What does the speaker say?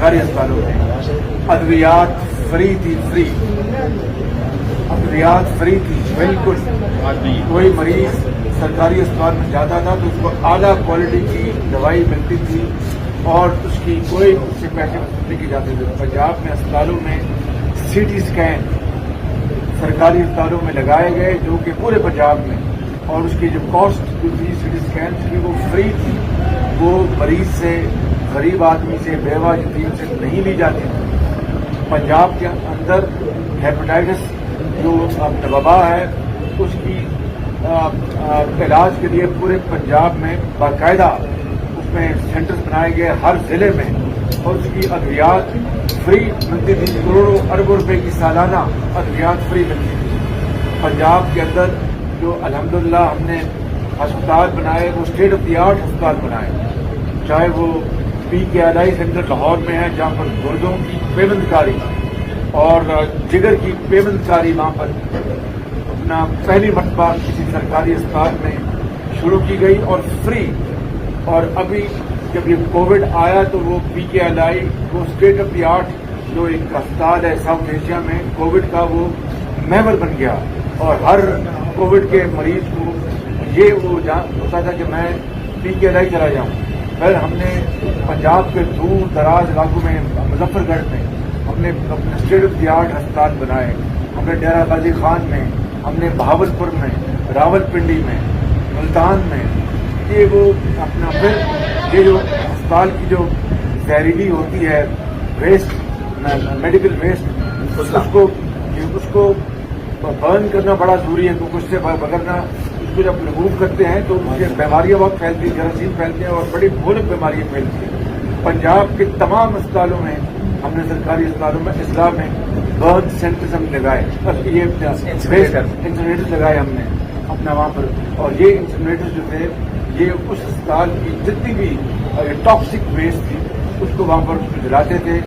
सरकारी अस्पतालों में अद्वियात फ्री थी, अद्वियात फ्री थी, बिल्कुल। कोई मरीज सरकारी अस्पताल में जाता था तो उसको आला क्वालिटी की दवाई मिलती थी और उसकी कोई उससे पैसे वसूल नहीं किए जाते थे। पंजाब में अस्पतालों में सीटी स्कैन सरकारी अस्पतालों में लगाए गए जो कि पूरे पंजाब में, और उसकी जो कॉस्ट जो थी सीटी स्कैन की वो फ्री थी। वो मरीज से, गरीब आदमी से, बेवा यतीम से नहीं ली जाती थी। पंजाब के अंदर हेपेटाइटिस जो वबा है उसकी इलाज के लिए पूरे पंजाब में बाकायदा उसमें सेंटर्स बनाए गए हर जिले में, और उसकी अद्वियात फ्री मिलती थी। करोड़ों अरबों रुपए की सालाना अद्वियात फ्री मिलती थी। पंजाब के अंदर जो अल्हम्दुलिल्लाह हमने अस्पताल बनाए वो स्टेट ऑफ द आर्ट अस्पताल बनाए, चाहे वो PKLI सेंटर लाहौर में है जहाँ पर गुर्दों की पेवंदकारी और जिगर की पेवंदकारी वहाँ पर अपना पहली मरतबा किसी सरकारी अस्पताल में शुरू की गई और फ्री। और अभी जब ये कोविड आया तो वो PKLI वो स्टेट ऑफ द आर्ट जो एक अस्पताल है साउथ एशिया में कोविड का, वो मेंबर बन गया। और हर कोविड के मरीज को ये वो होता था कि मैं PKLI चला जाऊँ। फिर हमने पंजाब के दूर दराज इलाकों में मुजफ्फरगढ़ में हमने अपने स्टेट ऑफ द आर्ट अस्पताल बनाए, हमने डेरा गाजी खान में, हमने बहावलपुर में, रावलपिंडी में, मुल्तान में। ये वो अपना फिर ये जो अस्पताल की जो जहरीली होती है वेस्ट, मेडिकल वेस्ट, उसको बर्न करना बड़ा जरूरी है, क्योंकि उससे बगरना उसको जब रिमूव करते हैं तो उससे बीमारियां बहुत फैलती हैं, जरासीम फैलते हैं और बड़ी भयानक बीमारियां फैलती हैं। पंजाब के तमाम अस्पतालों में हमने सरकारी अस्पतालों में इस्लाम में बर्न सेंटर्स हम लगाए, ये इंसिनरेटर्स लगाए हमने अपना वहाँ पर। और ये इंसिनरेटर्स जो थे ये उस अस्पताल की जितनी भी टॉक्सिक वेस्ट थी उसको वहाँ पर जलाते थे।